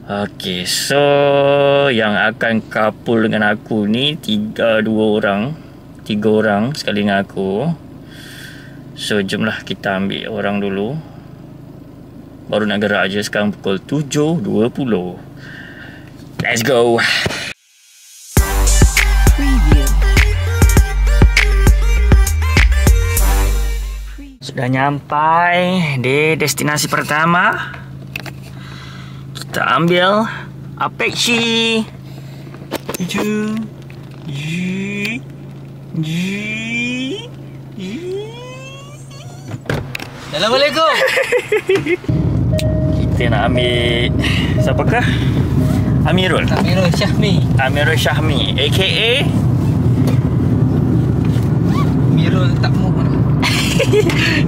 Okay, so yang akan couple dengan aku ni tiga orang sekali dengan aku. So jomlah kita ambil orang dulu. Baru nak gerak je, sekarang pukul 7.20. Let's go. Sudah nyampai di destinasi pertama. Kita ambil Apeksi. Assalamualaikum. Kita nak ambil siapakah? Amirul Syahmi aka Mirul tak mau.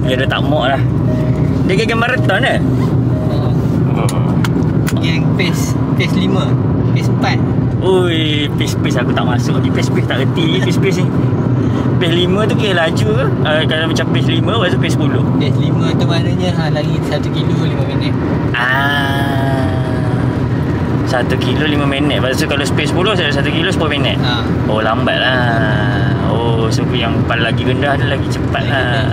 Dia dah tak mau lah. Dia geng marathon ke? Geng PES 5, PES 4. Ui, PES aku tak masuk ni. PES tak reti PES ni. PES 5 tu kira laju ke? Kalau macam PES 5 lepas tu PES 10. PES 5 tu maknanya lari 1 kilo 5 minit. 1 kilo 5 minit. Lepas tu kalau PES 10 saya 1 kilo 10 minit. Oh, lambat lah. Oh, so yang paling lagi rendah tu lagi cepat lah.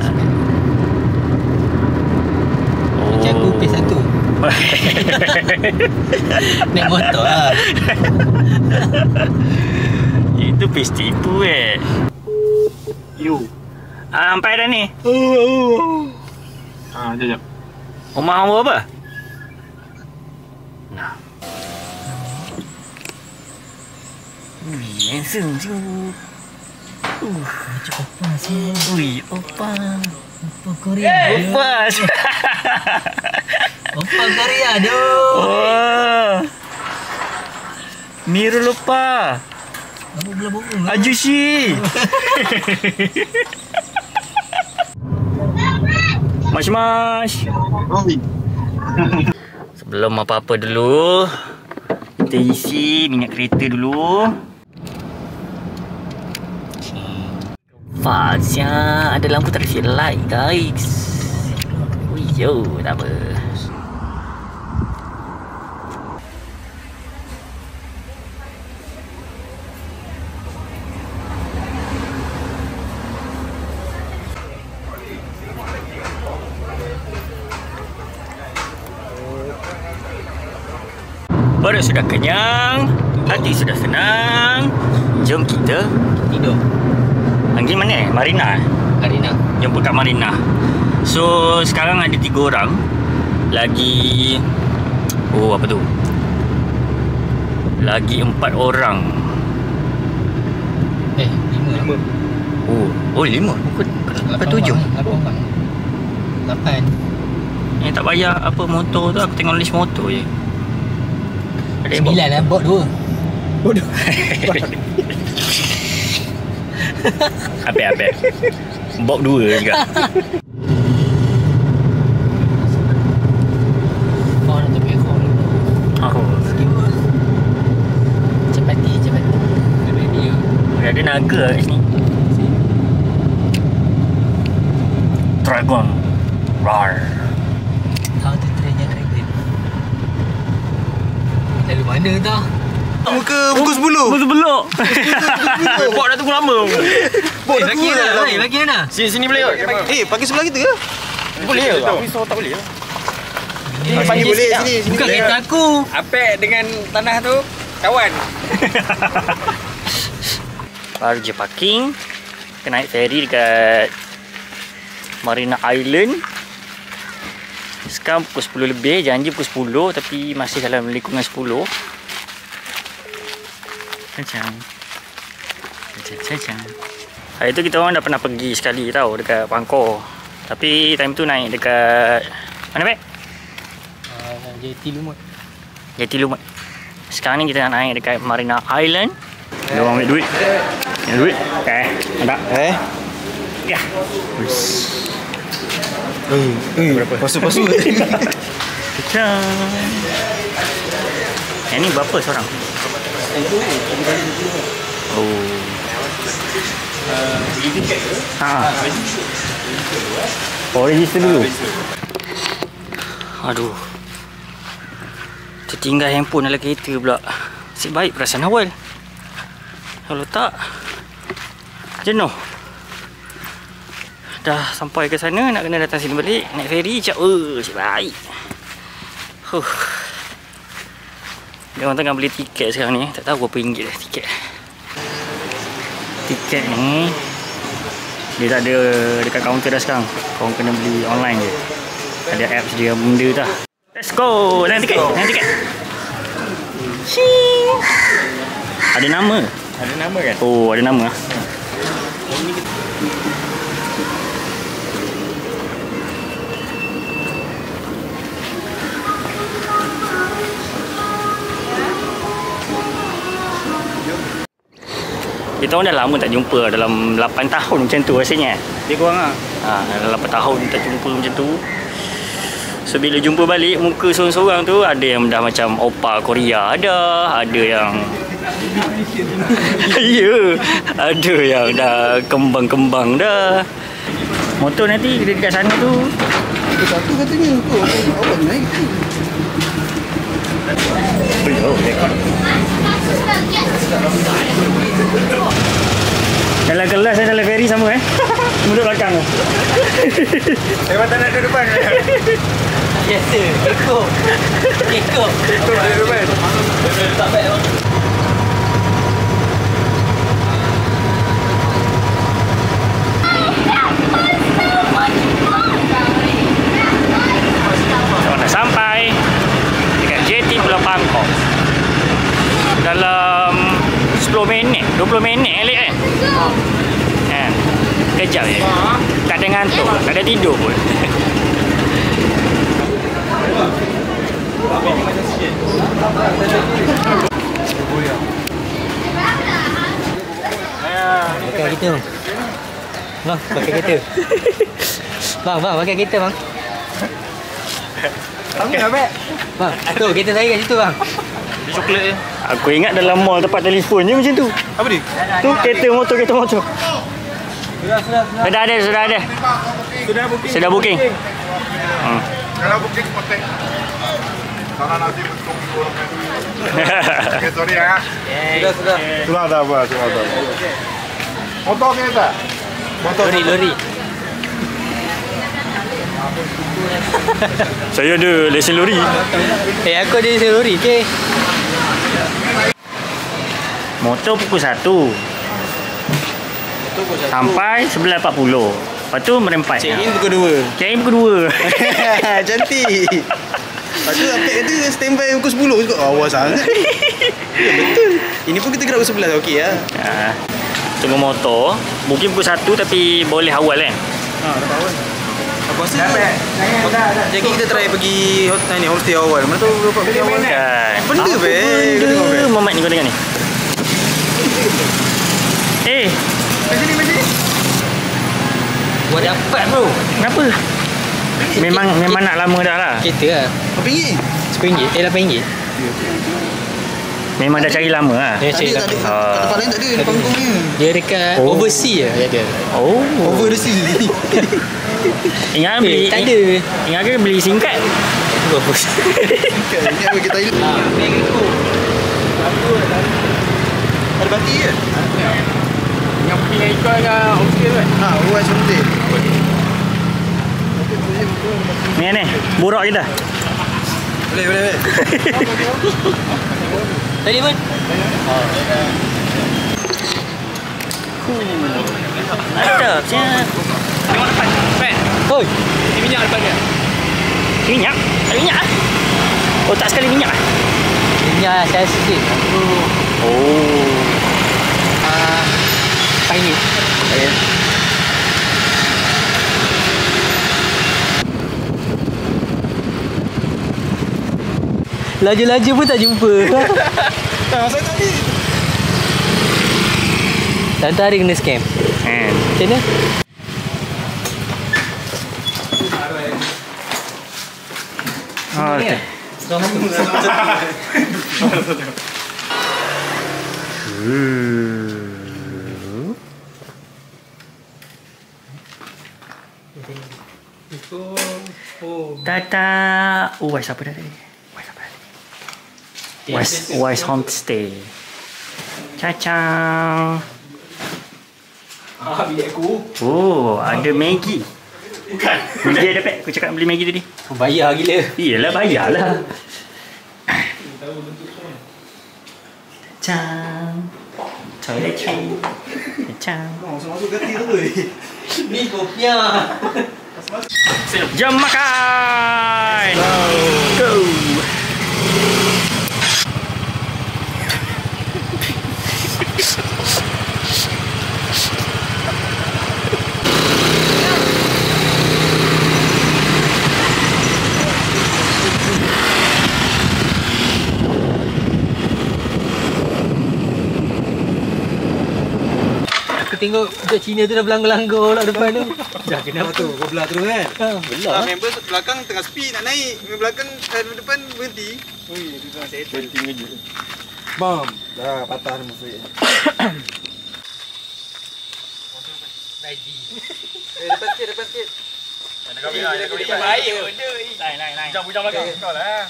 Macam aku PES 1. Naik motor lah. Itu PES tipu sampai dah ni. Sekejap. Rumah awak apa? Nah. Handsome tu. Macam opa sih. Ui, opa Korea. Opa Korea doh. Oh. Miru lupa. Apa belah-belah. Ajushi. Mas. Sebelum apa-apa dulu, kita isi minyak kereta dulu. Fazia, ada lampu traffic light guys. Yo, tak apa. Perut sudah kenyang, hati sudah senang. Jom kita Tidur. pergi mana? Marina. Jemput kat Marina. So sekarang ada 3 orang. Lagi apa tu? Lagi 4 orang. 5. Oh 5. Bukan 7. 8. Yang tak bayar apa motor tu, aku tengok list motor je. Ada 9 lah, bot 2. Apa? Bob 2 juga. Kau nak tepi kau ni. Cepati. Radio. Ada naga kat sini. Dragon. Roar. How to train your dragon. Dari mana dah? Muka pukul 10. Betul belok. Bot dah tunggu lama. Bot dah Lagi tua mana? dah. Lagi mana? Sini boleh kot. Pagi sebelah kita ke? Boleh ke? Aku risau tak boleh. Pagi boleh sini. Bukan kereta aku. Apek dengan tanah tu kawan. Baru je parking. Kita naik ferry dekat Marina Island. Sekarang pukul 10 lebih. Janji pukul 10 tapi masih dalam lingkungan 10. Cacang. Hari tu kita orang dah pernah pergi sekali tau dekat Pangkor. Tapi time tu naik dekat mana Pak? JT Lumut. Sekarang ni kita nak naik dekat Marina Island. Ada orang ambil duit. Ada duit? Ada. Ya. Berapa? Pasu-pasu. Cacang. Yang ni berapa seorang? Oh. Oh, register dulu. Aduh. Itu Tinggal handphone dalam kereta pula. Nasib baik perasaan awal. Kalau tak, jenuh. Dah sampai ke sana, nak kena datang sini balik. Naik ferry sekejap. Nasib baik. Dia orang tengah beli tiket sekarang ni. Tak tahu berapa ringgit dah tiket. Tiket ni dia tak ada dekat kaunter dah sekarang. Korang kena beli online je. Ada apps dia benda dah. Let's go. Naik tiket. Ada nama. Ada nama kan? Oh, ada nama. Kita orang dah lama tak jumpa, dalam 8 tahun macam tu rasanya. Dia kurang lah. Dalam 8 tahun tak jumpa macam tu. So bila jumpa balik, muka seorang-seorang tu ada yang dah macam opa Korea, ada yang ya, ada yang dah kembang-kembang dah. Motor nanti dekat sana tu. Satu katanya tu awak naik tu. Oh, rekod. Dalam kelas dan dalam ferry sama duduk belakang tu. Memang tak nak duduk depan. Biasa. Ekor Duduk depan. tak baik. So, dah sampai dekat JT Pulau Bangkok. Dalam 10 minit, 20 minit elok kan? Kejap je. Tak ada ngantuk, tak ada tidur pun. Pakai kita bang. Bang, pakai kereta. Bang, pakai kereta bang. Bang, tu kereta saya kat situ bang. Coklat je. Aku ingat dalam mall tempat telefon je macam tu. Apa ni? Tu kereta motor. Sudah. Sudah ada. Sudah booking. Kalau booking kontak. Sana nanti betul. Oke, sorry ya. Sudah. Sudah ada apa? Motor kita. Lori. Saya ada lesen lori. Aku ada lori ke? Motor pukul 1. Sampai 11.40. Lepas tu merempat. Check-in pukul 2. Check-in pukul 2. Cantik. Lepas tu update kata standby pukul 10. Awal sangat. Ya, betul. Ini pun kita gerak pukul 11. Okey lah. Tunggu motor. Mungkin pukul 1 tapi boleh awal kan? Dapat awal. Aku rasa jadi kita try pergi hotel ni, homestay awal. Mana tahu dapat pergi awal. Benda apa Kau tengok benda? Mamat ni kau dengar ni. Macam ni. Buat dapat bro. Kenapa? Memang nak lama dah lah. Kereta lah. Berapa ringgit? RM10. RM8. Memang dah cari lama lah. Dia Tak cari ada. lah. Kat tempat lain tak ada. Di panggung ni. Dia dekat Oh. overseas lah dia ada. Oh. Over the sea. Ingat beli. Tak ada. Ingat ke beli singkat? Bagus. Ini apa kita Thailand. Ada bati ke? Yang pergi dengan ikut dengan okey kan? Uas homestay. Ni. Burak kita. Boleh. Tadi pun. Mantap siap. Tengok depan. Depan. Oi. Ini minyak depan dia. Minyak? Tak minyak lah. Oh tak sekali minyak lah. Minyak saya sikit. Oh. RM4. Laju-laju pun tak jumpa. Saya tadi. Tante hari kena scam. Macam mana? Okay. Tata. Oh, siapa dah tadi? West Homestay. Cacang. Bilik aku. Oh, ada Maggi. Bukan. Maggi ada Pak. Aku cakap beli Maggi tadi. Bayar gila. Iyalah, bayarlah. Cacang. Toilet tree. Cacang. Masuk-masuk gati tu. Ni kopiah. Jom makan. Go. Tengok budak Cina tu dah berlanggar-langgar lah depan tu. Dah kenapa Tu, kau belah terus kan? belah. Member belakang tengah speed nak naik. Member belakang depan berhenti. Ui, dia tengah settle. Berhenti je. Bam. Dah patah nama saya. Depan sikit. Ada kamera, ada kamera. Bahaya benda ni. Naik. Bujang belakang kau lah.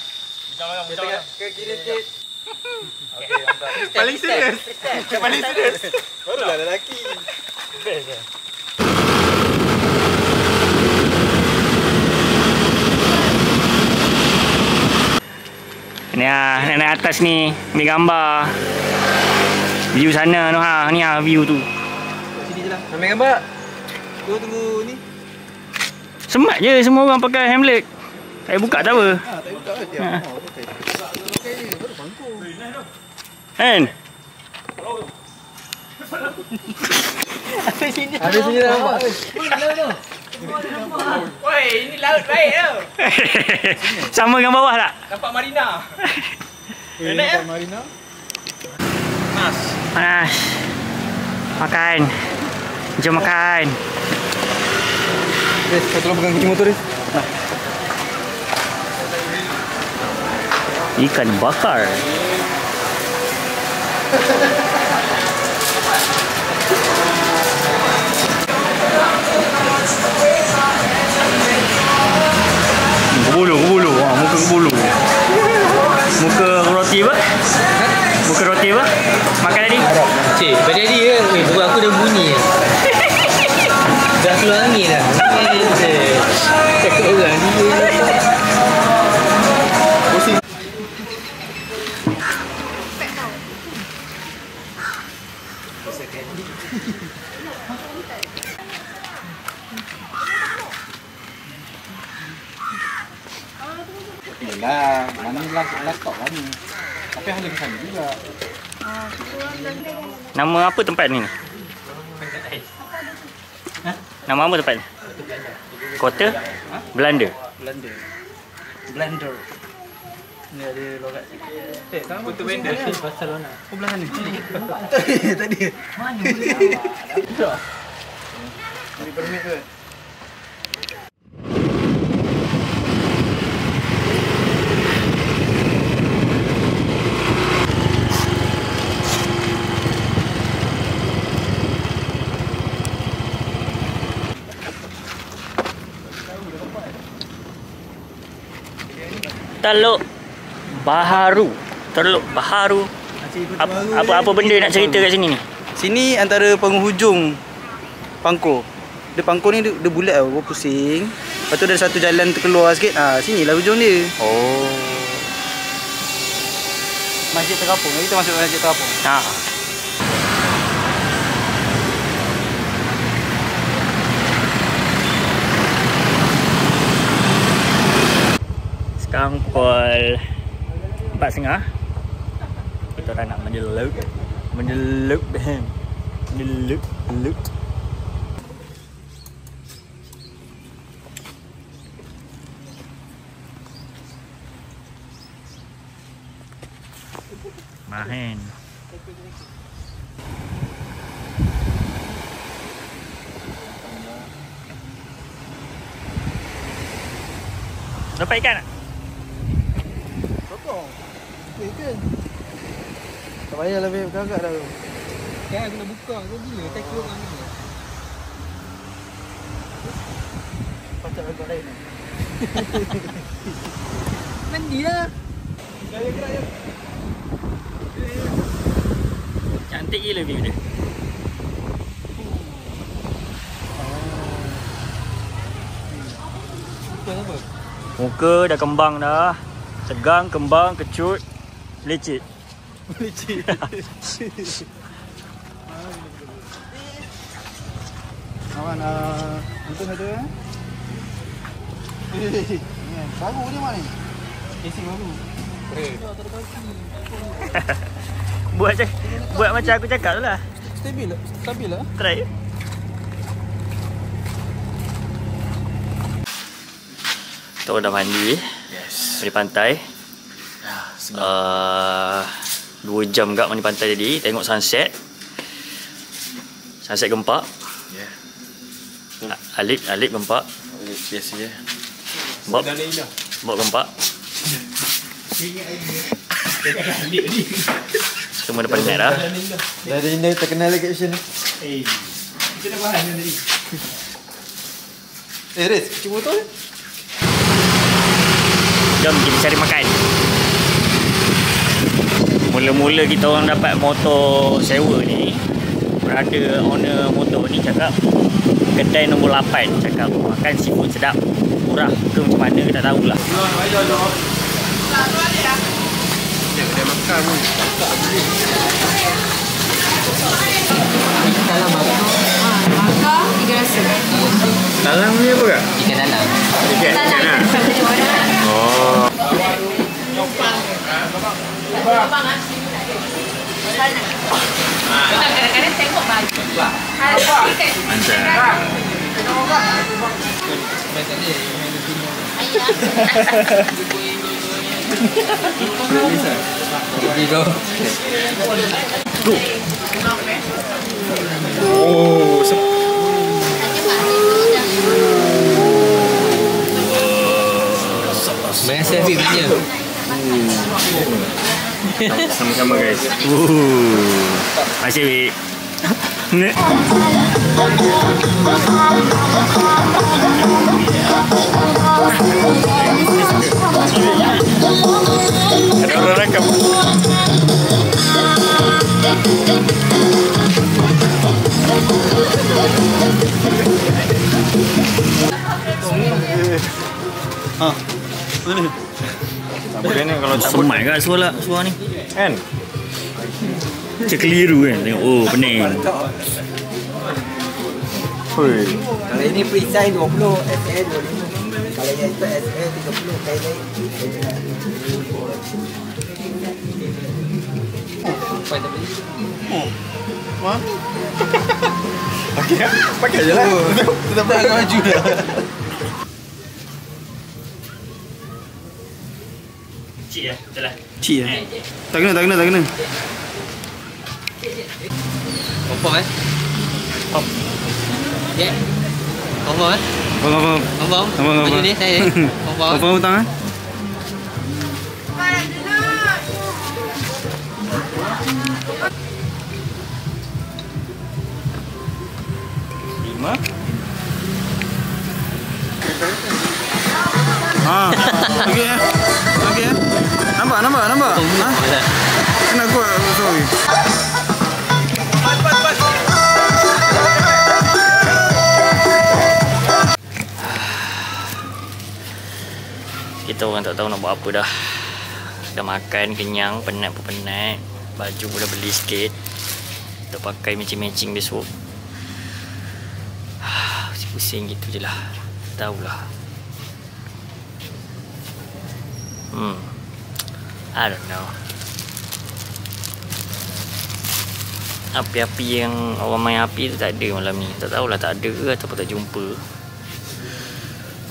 Bujang belakang. Ke kiri sikit. Okey, mantap. Paling serius. Paling serius. Barulah lelaki. Best lah. Ni nak naik atas ni, ambil gambar. View sana tu ha, ni view tu. Sini je lah. Ambil gambar. Kau tunggu ni. Semat je semua orang pakai Hamlet. Saya buka tak apa. Tak buka ke dia? Kan? Ada sini dah nampak. Woi, ini laut baik tau. Sama dengan bawah tak? Nampak marina. Nampak marina. Panas. Makan. Jom makan. Kau tolong pegang kunci motor ni. Ikan bakar. Kebulu. Muka kebulu. Muka roti apa? Muka roti apa? Makan tadi? Cik, pada dia ke? Bukan aku dah bunyi lah. Dah keluar angin dah. Cakap orang ni. Yelah, mana ni last stop lah ni. Tapi hanya ke sana juga. Nama apa tempat ni? Nama apa tempat ni? Kota? Belanda. Blender. Ni ada logat sikit. Sama betul blender. Barcelona. Oh, belah sana. Tadi. Mana boleh awak? Beri permit ke? Teluk Baharu. Apa benda nak cerita kat sini ni? Sini antara penghujung Pangkor. Dia Pangkor ni dia bulat tau, pusing. Lepas tu ada satu jalan terkeluar sikit. Sinilah hujung dia. Oh. Masjid Terapung. Kita masuk Masjid Terapung. Sekarang pukul 4.30. Kita orang nak menjelut. Main. Dapat ikan tak? Sotong. Ikan. Tak payahlah babe, agak dah tu. Kan aku nak buka kau gila tak kira orang ni. Patut agak lain. Mandi lah. Gerak. Cantik gila view dia. Muka dah kembang dah. Tegang, kembang, kecut, lecit. Lecit. Awan untung ada baru ni mak ni. Casing baru. Buat macam aku cakap tu lah. Stabil lah. Try. Kita dah mandi. Yes. Mandi pantai. 2 jam gak mandi pantai tadi. Tengok sunset. Sunset gempak. Yeah. Alip gempak. Biasa je. Bob gempak. Semua depan net dah. Dah ada Indah terkenal lagi action. Kita dah bahan tadi. Riz, cuci motor ni? Jom kita cari makan. Mula-mula kita orang dapat motor sewa ni, berada owner motor ni cakap kedai nombor 8, cakap makan seafood sedap, murah ke macam mana tak tahulah. Dia makan pun. Dalam Bakar 3 rasa. Talang ni apa kak? ikan dalam. Ikan lah. Oh. Kadang-kadang tengok baju. Mantap. Oh, Banyak selfie punya. sama-sama guys. Masih Wik. Ada orang rakam. Boleh ni kalau cabut Semat kat suara ni. kan? Macam keliru kan. Tengok, oh pening. Hui. Kalau ini pre-sign 20, SL 25. Kalau yang itu SL 30, kain lain. Pakai je lah. Tetap pakai baju dah. Cik lah, betul lah. Cik lah. Tak kena. Confirm Ya. Confirm Confirm. Baju ni saya. Confirm. Confirm hutang eh? Okey eh. Nampak. Ha? Kena kuat sorry. Kita orang tak tahu nak buat apa dah. Dah makan, kenyang, penat pun penat. Baju pun dah beli sikit. Dah pakai matching-matching besok. Pusing gitu je lah. Tahulah. I don't know. Api-api yang orang main api tu tak ada malam ni. Tak tahulah tak ada ke ataupun tak jumpa.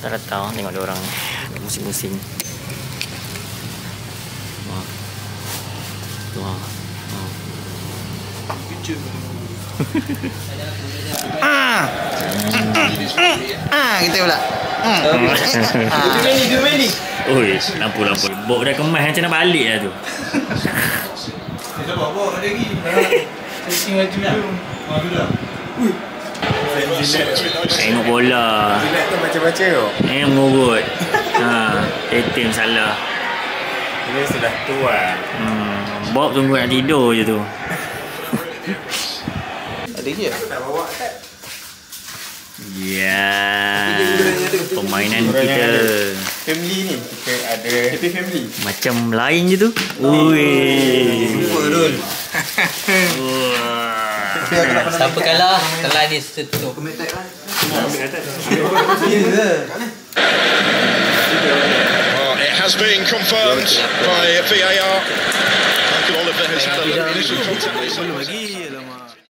Tak datang tengok dia orang ni. Musim-musim. Kita pula. Dua meli. Oi, lampu. Bok dah kemas macam nak balik lah tu. Kita bawa ada lagi. Setting baju tu. Dah. Tengok bola. Jilat tu baca-baca tu. Ngurut. Tetem salah. Dia sudah tua. Bob tunggu nak tidur je tu. Ada lagi ya? Ya. Permainan kita Family ni. Kita ada happy family. macam lain je tu. Ui. Siapa kalah, telan ni tutup. It has been confirmed by VAR. Michael Oliver has had a initial contact.